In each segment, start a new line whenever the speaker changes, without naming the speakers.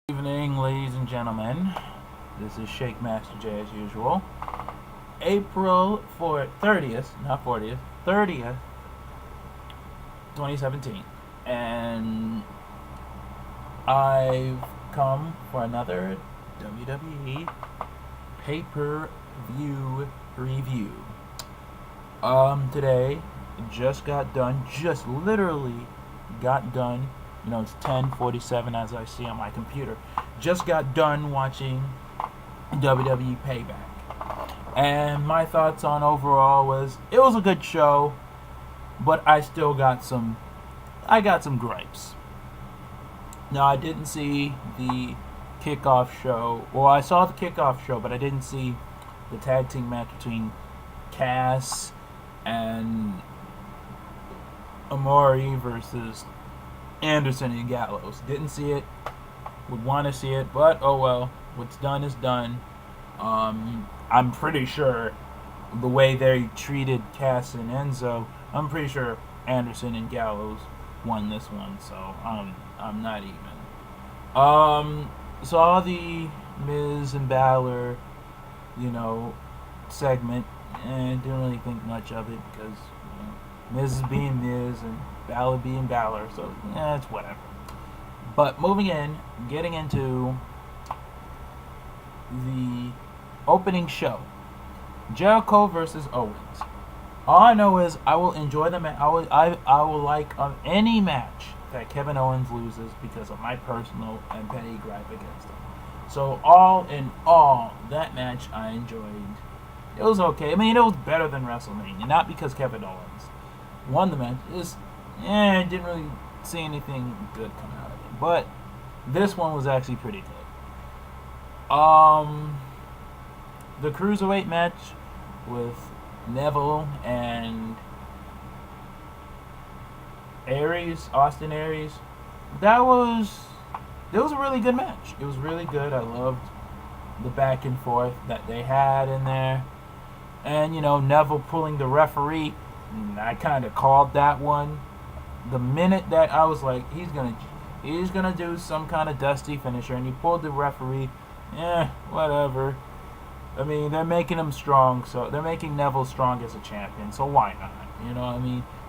Good evening, ladies and gentlemen. This is Jhammaster J as usual. April 30th, not 40th, 30th, 2017. And I've come for another WWE Pay-Per-View review. Today, just literally got done. It's 10:47 as I see on my computer. Just got done watching WWE Payback. And my thoughts on overall was it was a good show, but I got some gripes. Now, I didn't see the kickoff show. Well, I saw the kickoff show, but I didn't see the tag team match between Cass and Amore versus Anderson and Gallows. Didn't see it. Would want to see it, but oh well. What's done is done. I'm pretty sure the way they treated Cass and Enzo, I'm pretty sure Anderson and Gallows won this one. So I'm not even. Saw the Miz and Balor, segment, and didn't really think much of it because Miz is being Miz and Balor being Balor, so it's whatever. But getting into the opening show, Jericho versus Owens. All I know is I will enjoy the match. I will like any match that Kevin Owens loses because of my personal and petty gripe against him. So all in all, that match I enjoyed. It was okay. It was better than WrestleMania, not because Kevin Owens won the match. I didn't really see anything good come out of it. But this one was actually pretty good. The Cruiserweight match with Neville and Austin Aries, it was a really good match. It was really good. I loved the back and forth that they had in there. And, Neville pulling the referee, I kind of called that one. The minute that I was like, he's gonna do some kind of dusty finisher, and he pulled the referee, whatever. They're making him strong, so they're making Neville strong as a champion, so why not?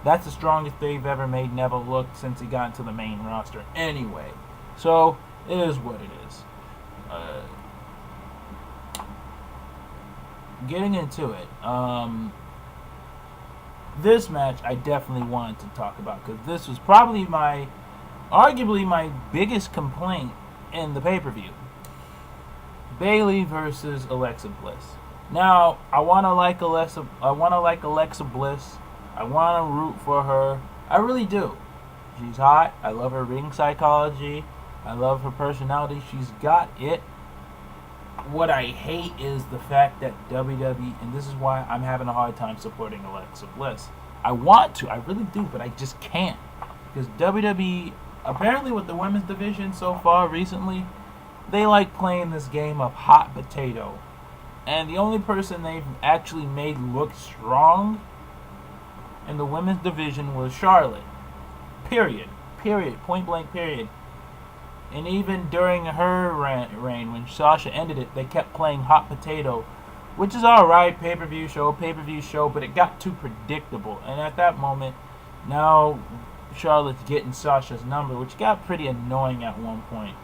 That's the strongest they've ever made Neville look since he got into the main roster anyway. So, it is what it is. Getting into it, this match I definitely wanted to talk about because this was probably arguably my biggest complaint in the pay-per-view. Bayley versus Alexa Bliss. Now, I want to like Alexa Bliss. I want to root for her. I really do. She's hot. I love her ring psychology. I love her personality. She's got it. What I hate is the fact that WWE, and this is why I'm having a hard time supporting Alexa Bliss. I want to, I really do, but I just can't. Because WWE, apparently with the women's division so far recently, they like playing this game of hot potato. And the only person they've actually made look strong in the women's division was Charlotte. Period. Point blank period. And even during her reign, when Sasha ended it, they kept playing hot potato, which is alright, pay-per-view show, but it got too predictable. And at that moment, now Charlotte's getting Sasha's number, which got pretty annoying at one point.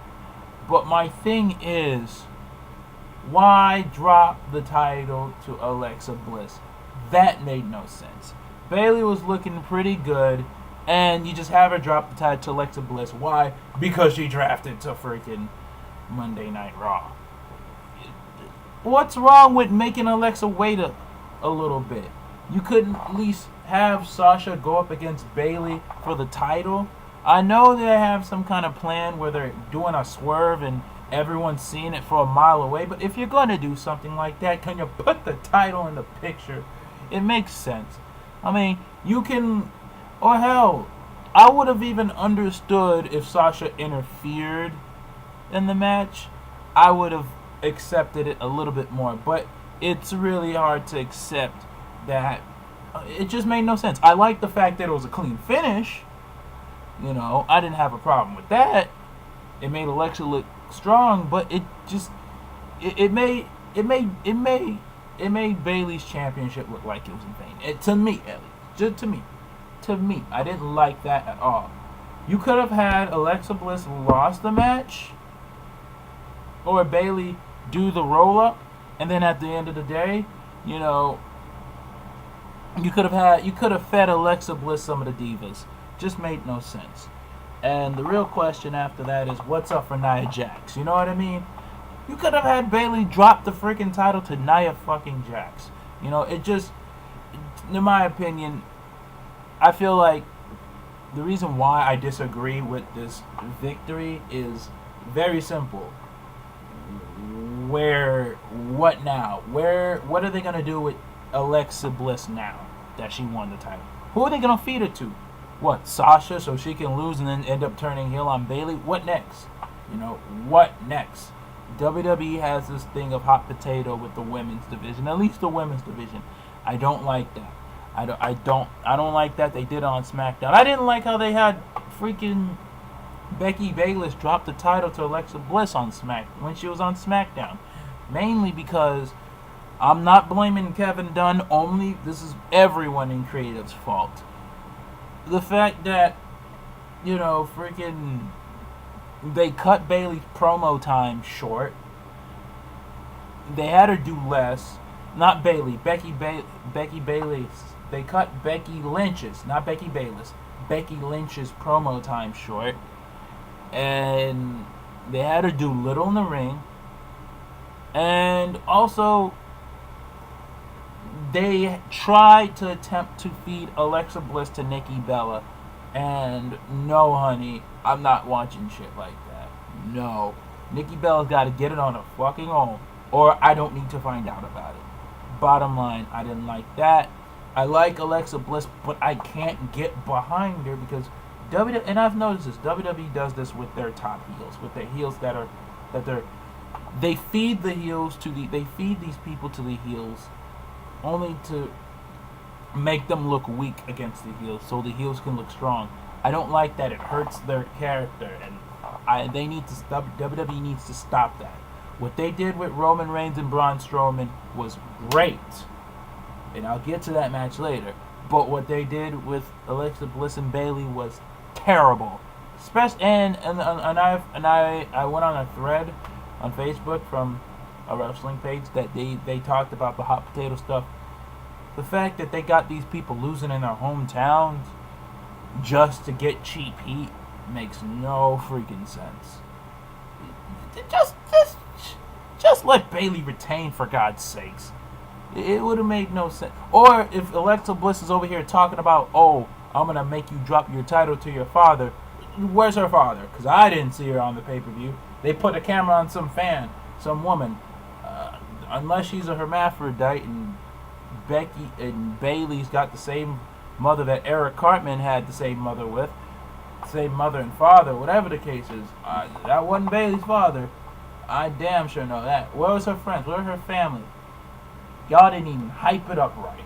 But my thing is, why drop the title to Alexa Bliss? That made no sense. Bayley was looking pretty good, and you just have her drop the title to Alexa Bliss. Why? Because she drafted to freaking Monday Night Raw. What's wrong with making Alexa wait a little bit? You couldn't at least have Sasha go up against Bayley for the title? I know they have some kind of plan where they're doing a swerve and everyone's seeing it for a mile away, but if you're going to do something like that, can you put the title in the picture? It makes sense. You can... Or hell, I would have even understood if Sasha interfered in the match. I would have accepted it a little bit more. But it's really hard to accept that. It just made no sense. I like the fact that it was a clean finish. I didn't have a problem with that. It made Alexa look strong, but it made Bailey's championship look like it was in vain. To me, at least, just to me, I didn't like that at all. You could have had Alexa Bliss lost the match, or Bailey do the roll up, and then at the end of the day, you know, you could have fed Alexa Bliss some of the divas. Just made no sense. And the real question after that is, what's up for Nia Jax? You know what I mean? You could have had Bailey drop the freaking title to Nia fucking Jax. You know, it just, in my opinion, I feel like the reason why I disagree with this victory is very simple. What now? What are they going to do with Alexa Bliss now that she won the title? Who are they going to feed it to? What, Sasha, so she can lose and then end up turning heel on Bailey? What next? You know, what next? WWE has this thing of hot potato with the women's division, at least the women's division. I don't like that. I don't like that they did it on SmackDown. I didn't like how they had freaking Becky Bayless drop the title to Alexa Bliss on when she was on SmackDown. Mainly because I'm not blaming Kevin Dunn only. This is everyone in creative's fault. The fact that, you know, freaking they cut Bayley's promo time short. They had her do less. Not Bayley, Becky Bayless. They cut Becky Lynch's, not Becky Bayless, Becky Lynch's promo time short. And they had her do little in the ring. And also, they tried to attempt to feed Alexa Bliss to Nikki Bella. And no, honey, I'm not watching shit like that. No. Nikki Bella's got to get it on her fucking own, or I don't need to find out about it. Bottom line, I didn't like that. I like Alexa Bliss, but I can't get behind her because and I've noticed this, WWE does this with their top heels, with their heels they feed these people to the heels only to make them look weak against the heels so the heels can look strong. I don't like that. It hurts their character, and they need to stop. WWE needs to stop that. What they did with Roman Reigns and Braun Strowman was great, and I'll get to that match later. But what they did with Alexa Bliss and Bayley was terrible. Especially, and I went on a thread on Facebook from a wrestling page that they talked about the hot potato stuff. The fact that they got these people losing in their hometowns just to get cheap heat makes no freaking sense. Just let Bayley retain, for God's sakes. It would have made no sense. Or if Alexa Bliss is over here talking about, oh, I'm going to make you drop your title to your father. Where's her father? Because I didn't see her on the pay-per-view. They put a camera on some fan, some woman. Unless she's a hermaphrodite and Becky and Bayley's got the same mother that Eric Cartman had the same mother with, same mother and father, whatever the case is. That wasn't Bayley's father. I damn sure know that. Where was her friends? Where was her family? Y'all didn't even hype it up right.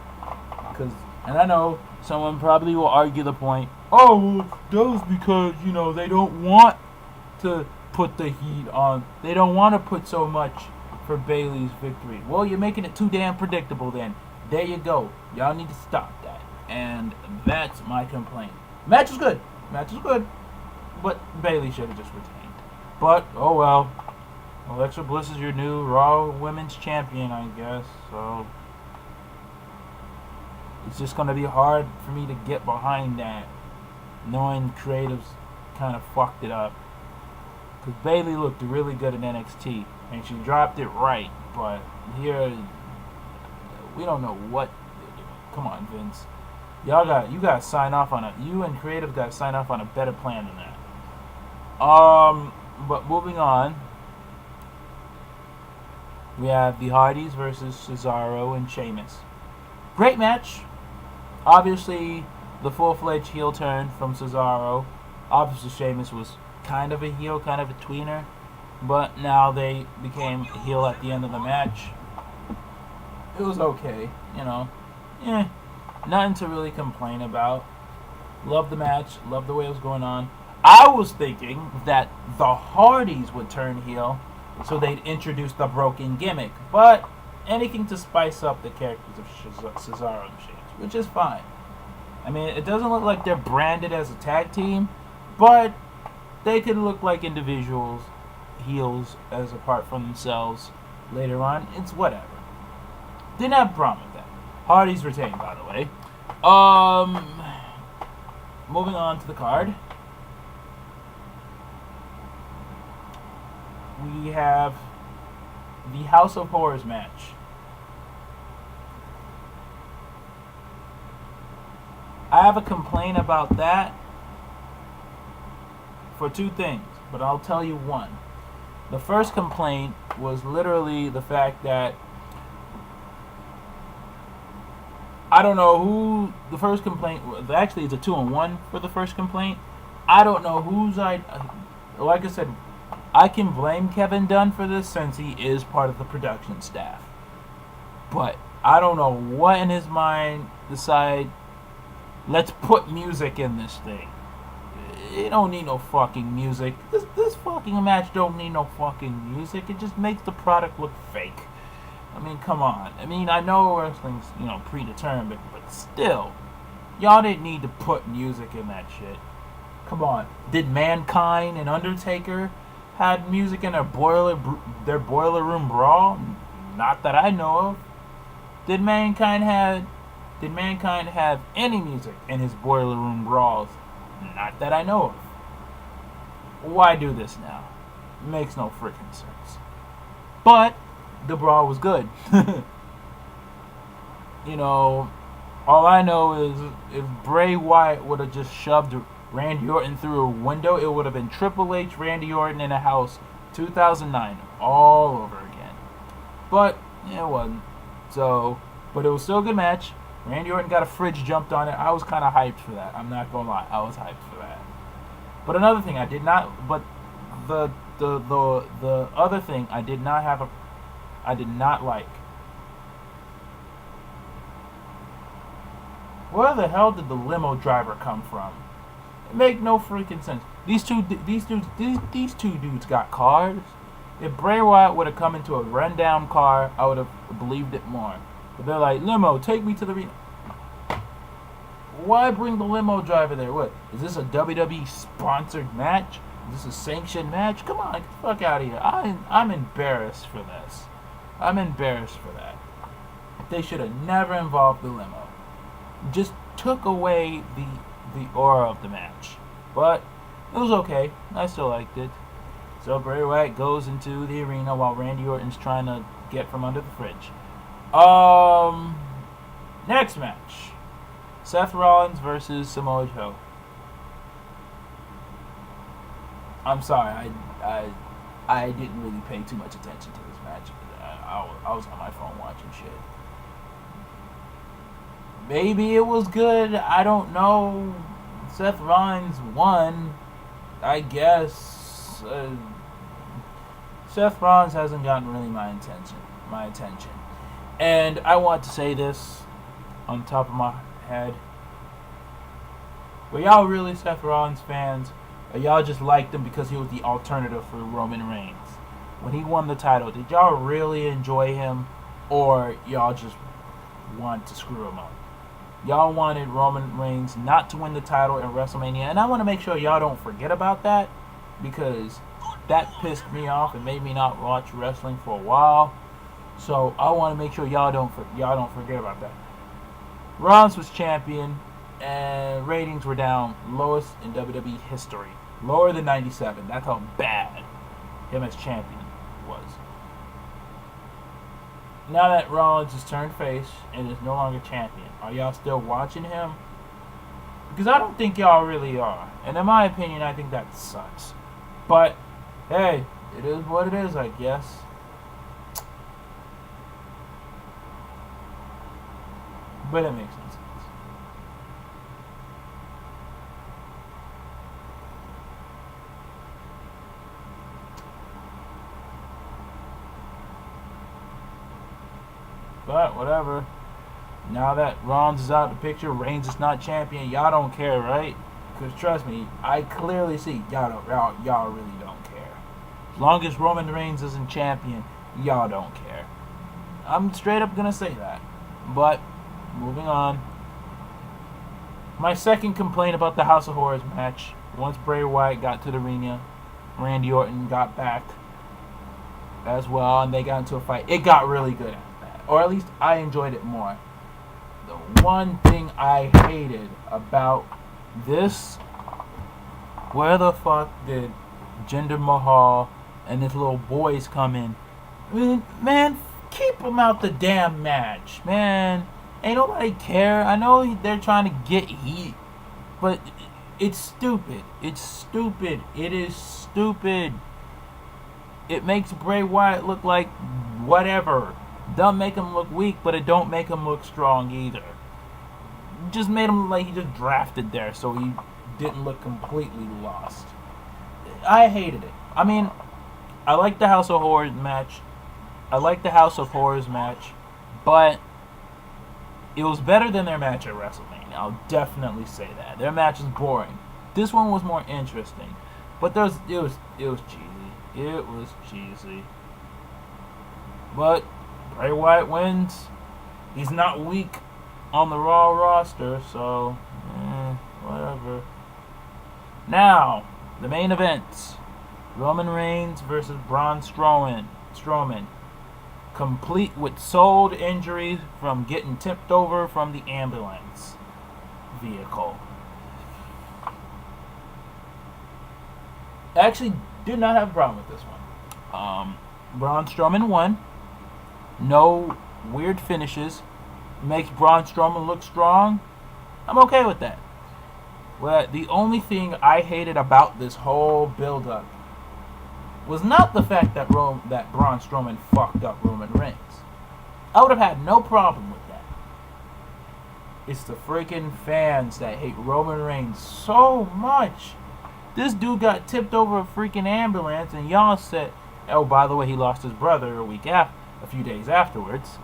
And I know someone probably will argue the point, oh, well, that was because, you know, they don't want to put the heat on. They don't want to put so much for Bayley's victory. Well, you're making it too damn predictable then. There you go. Y'all need to stop that. And that's my complaint. Match was good. But Bayley should have just retained. But, oh well. Alexa Bliss is your new Raw Women's Champion, I guess. So it's just going to be hard for me to get behind that, knowing creatives kind of fucked it up. Because Bayley looked really good in NXT, and she dropped it right. But here, we don't know what they're doing. Come on, Vince. You got to sign off on it. You and creative got to sign off on a better plan than that. But moving on. We have the Hardys versus Cesaro and Sheamus. Great match. Obviously, the full-fledged heel turn from Cesaro. Obviously, Sheamus was kind of a heel, kind of a tweener. But now they became a heel at the end of the match. It was okay, you know. Nothing to really complain about. Loved the match. Loved the way it was going on. I was thinking that the Hardys would turn heel, so they'd introduce the broken gimmick, but anything to spice up the characters of Cesaro and Sheamus, which is fine. I mean, it doesn't look like they're branded as a tag team, but they could look like individuals, heels, as apart from themselves later on. It's whatever. Didn't have a problem with that. Hardys retained, by the way. Moving on to the card. We have the House of Horrors match. I have a complaint about that for two things, but I'll tell you one. The first complaint was literally the fact that I don't know who the first complaint was. Actually, it's a 2-on-1 for the first complaint. I don't know like I said, I can blame Kevin Dunn for this since he is part of the production staff. But I don't know what in his mind decided, let's put music in this thing. It don't need no fucking music. This fucking match don't need no fucking music. It just makes the product look fake. I mean, come on. I mean, I know wrestling's, predetermined, but still, y'all didn't need to put music in that shit. Come on. Did Mankind and Undertaker had music in their boiler room brawl? Not that I know of. Did Mankind have any music in his boiler room brawls? Not that I know of. Why do this now? It makes no freaking sense. But the brawl was good. All I know is if Bray Wyatt would have just shoved Randy Orton through a window, it would have been Triple H, Randy Orton in a house, 2009, all over again. But it wasn't. But it was still a good match. Randy Orton got a fridge jumped on it. I was kind of hyped for that. I'm not gonna lie, I was hyped for that. But another thing, the other thing I did not like. Where the hell did the limo driver come from? It make no freaking sense. These two dudes got cars. If Bray Wyatt would have come into a rundown car, I would have believed it more. But they're like, limo, take me to the arena. Why bring the limo driver there? What? Is this a WWE sponsored match? Is this a sanctioned match? Come on, get the fuck out of here. I'm embarrassed for this. I'm embarrassed for that. They should have never involved the limo. Just took away the aura of the match. But it was okay. I still liked it. So Bray Wyatt goes into the arena while Randy Orton's trying to get from under the fridge. Next match. Seth Rollins versus Samoa Joe. I'm sorry, I didn't really pay too much attention to this match. I was on my phone watching shit. Maybe it was good. I don't know. Seth Rollins won. I guess. Seth Rollins hasn't gotten really my attention. And I want to say this on top of my head. Were y'all really Seth Rollins fans? Or y'all just liked him because he was the alternative for Roman Reigns? When he won the title, did y'all really enjoy him? Or y'all just want to screw him up? Y'all wanted Roman Reigns not to win the title in WrestleMania. And I want to make sure y'all don't forget about that. Because that pissed me off and made me not watch wrestling for a while. So I want to make sure y'all don't forget about that. Rollins was champion, and ratings were down, lowest in WWE history, lower than 97. That's how bad him as champion was. Now that Rollins has turned face and is no longer champion, are y'all still watching him? Because I don't think y'all really are, and in my opinion, I think that sucks. But hey, it is what it is, I guess. But it makes no sense. But whatever. Now that Rollins is out of the picture, Reigns is not champion, y'all don't care, right? Because trust me, I clearly see y'all really don't care. As long as Roman Reigns isn't champion, y'all don't care. I'm straight up gonna say that. But moving on. My second complaint about the House of Horrors match. Once Bray Wyatt got to the arena, Randy Orton got back as well, and they got into a fight. It got really good after that, or at least I enjoyed it more. The one thing I hated about this, where the fuck did Jinder Mahal and his little boys come in? I mean, man, keep them out the damn match, man. Ain't nobody care. I know they're trying to get heat, but it's stupid. It's stupid. It is stupid. It makes Bray Wyatt look like whatever. Don't make him look weak, but it don't make him look strong either. Just made him look like he just drafted there, so he didn't look completely lost. I hated it. I mean, I like the House of Horrors match. But it was better than their match at WrestleMania. I'll definitely say that. Their match is boring. This one was more interesting. But it was cheesy. It was cheesy. But Bray Wyatt wins. He's not weak on the Raw roster, so whatever. Now, the main event. Roman Reigns versus Braun Strowman. Complete with sold injuries from getting tipped over from the ambulance vehicle. I actually did not have a problem with this one. Braun Strowman won. No weird finishes. Makes Braun Strowman look strong. I'm okay with that. Well, the only thing I hated about this whole build-up was not the fact that Braun Strowman fucked up Roman Reigns. I would have had no problem with that. It's the freaking fans that hate Roman Reigns so much. This dude got tipped over a freaking ambulance, and y'all said, oh, by the way, he lost his brother a few days afterwards.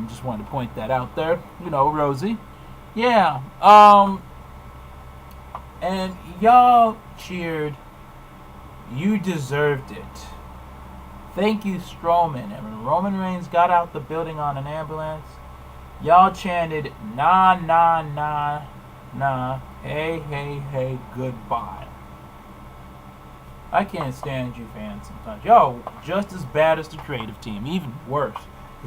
Just wanted to point that out there. You know, Rosie. Yeah. And y'all cheered. You deserved it. Thank you, Strowman. And when Roman Reigns got out the building on an ambulance, y'all chanted, nah, nah, nah, nah, hey, hey, hey, goodbye. I can't stand you fans sometimes. Y'all just as bad as the creative team, even worse.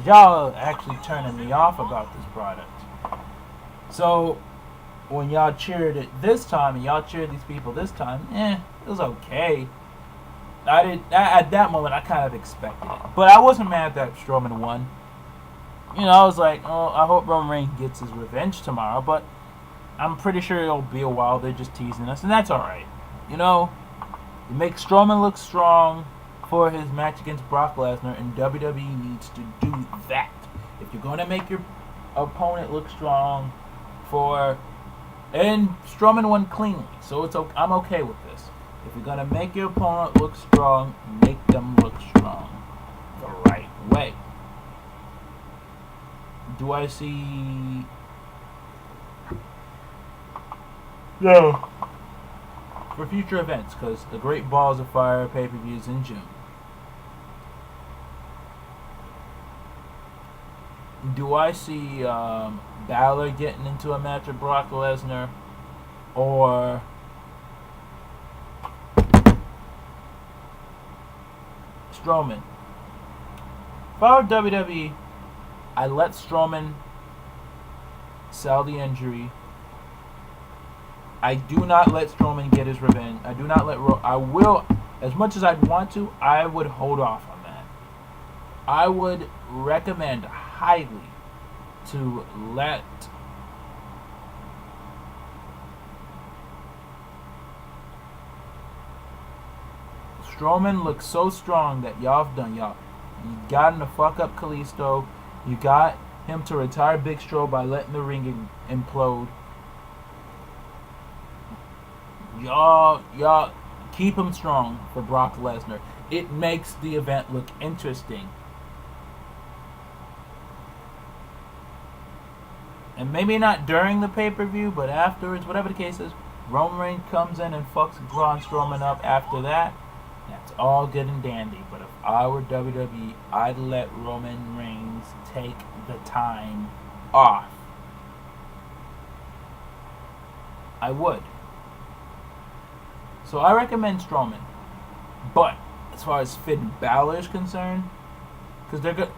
Y'all actually turning me off about this product. So, when y'all cheered it this time, and y'all cheered these people this time, it was okay. At that moment, I kind of expected it. But I wasn't mad that Strowman won. You know, I was like, oh, I hope Roman Reigns gets his revenge tomorrow, but I'm pretty sure it'll be a while. They're just teasing us, and that's alright. You know, it makes Strowman look strong for his match against Brock Lesnar, and WWE needs to do that. If you're going to make your opponent look strong and Strowman won cleanly, so I'm okay with this. If you're going to make your opponent look strong, make them look strong the right way. Do I see... No. For future events, because the Great Balls of Fire pay-per-views in June. Do I see Balor getting into a match with Brock Lesnar, or Strowman? If I were WWE, I let Strowman sell the injury. I do not let Strowman get his revenge. I do not let... I will, as much as I'd want to, I would hold off on that. I would recommend highly to let Strowman look so strong that y'all have done. You got him to fuck up Kalisto. You got him to retire Big Show by letting the ring implode. Y'all keep him strong for Brock Lesnar. It makes the event look interesting. And maybe not during the pay-per-view, but afterwards, whatever the case is, Roman Reigns comes in and fucks Braun Strowman up after that, that's all good and dandy. But if I were WWE, I'd let Roman Reigns take the time off. I would. So I recommend Strowman. But as far as Finn Balor is concerned, because they're good,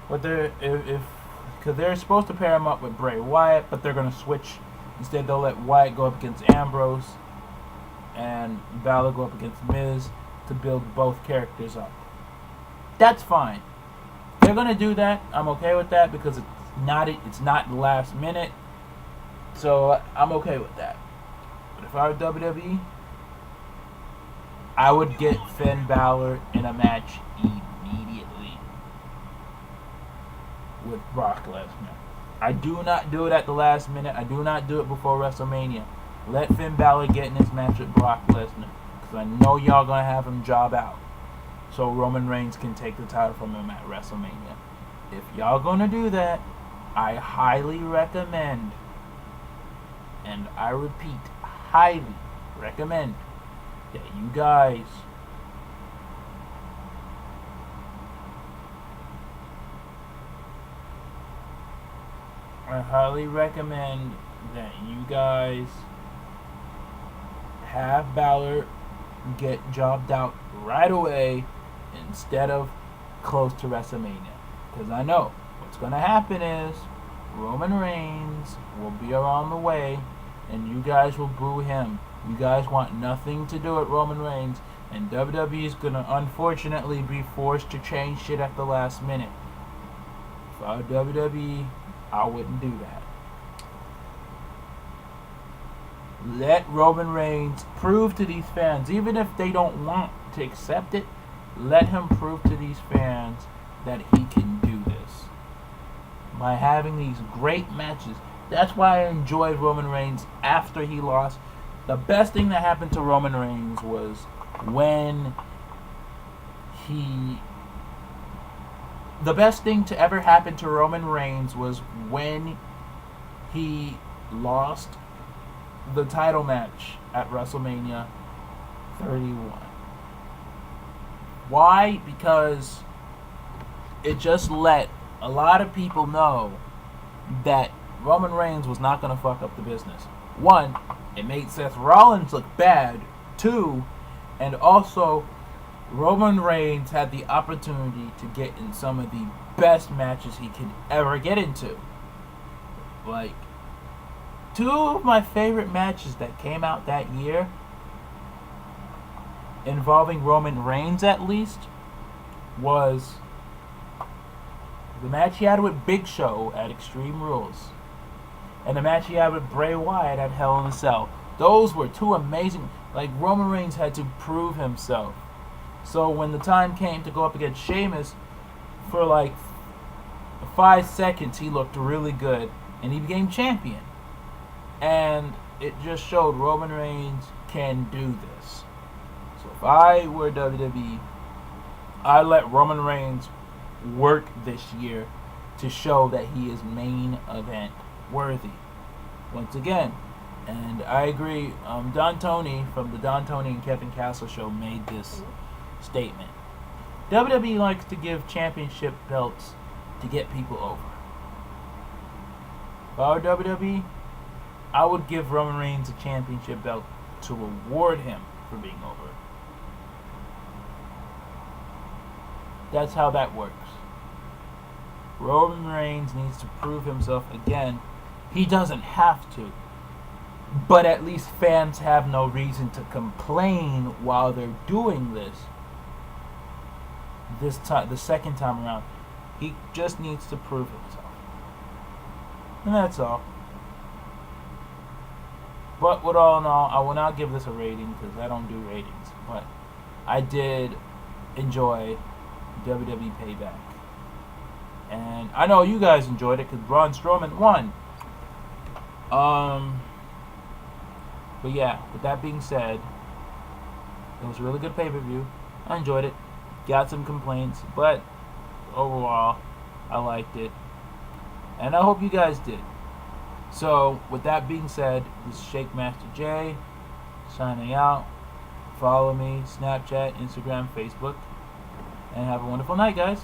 but because they're supposed to pair him up with Bray Wyatt, but they're gonna switch. Instead, they'll let Wyatt go up against Ambrose, and Balor go up against Miz to build both characters up. That's fine. They're gonna do that. I'm okay with that because it's not last minute. So I'm okay with that. But if I were WWE, I would get Finn Balor in a match immediately with Brock Lesnar. I do not do it at the last minute. I do not do it before WrestleMania. Let Finn Balor get in this match with Brock Lesnar, because I know y'all going to have him job out, so Roman Reigns can take the title from him at WrestleMania. If y'all going to do that, I highly recommend, and I repeat, highly recommend that you guys have Balor get jobbed out right away instead of close to WrestleMania. Because I know what's going to happen is Roman Reigns will be around the way and you guys will boo him. You guys want nothing to do with Roman Reigns, and WWE is going to unfortunately be forced to change shit at the last minute. If I were WWE, I wouldn't do that. Let Roman Reigns prove to these fans, even if they don't want to accept it, let him prove to these fans that he can do this by having these great matches. That's why I enjoyed Roman Reigns after he lost. The best thing that happened to Roman Reigns was when the best thing to ever happen to Roman Reigns was when he lost the title match at WrestleMania 31. Why? Because it just let a lot of people know that Roman Reigns was not going to fuck up the business. One, it made Seth Rollins look bad. Two, and also Roman Reigns had the opportunity to get in some of the best matches he could ever get into. Like, two of my favorite matches that came out that year, involving Roman Reigns at least, was the match he had with Big Show at Extreme Rules, and the match he had with Bray Wyatt at Hell in a Cell. Those were two amazing. Like, Roman Reigns had to prove himself. So when the time came to go up against Sheamus, for like 5 seconds he looked really good, and he became champion. And it just showed Roman Reigns can do this. So if I were WWE, I'd let Roman Reigns work this year to show that he is main event worthy. Once again, and I agree, Don Tony from the Don Tony and Kevin Castle show made this statement. WWE likes to give championship belts to get people over. If I were WWE, I would give Roman Reigns a championship belt to reward him for being over. That's how that works. Roman Reigns needs to prove himself again. He doesn't have to, but at least fans have no reason to complain while they're doing this. This time, the second time around, he just needs to prove himself, and that's all. But with all in all, I will not give this a rating because I don't do ratings. But I did enjoy WWE Payback, and I know you guys enjoyed it because Braun Strowman won. But yeah, with that being said, it was a really good pay-per-view. I enjoyed it. Got some complaints, but overall, I liked it. And I hope you guys did. So, with that being said, this is Jhammaster J signing out. Follow me, Snapchat, Instagram, Facebook, and have a wonderful night, guys.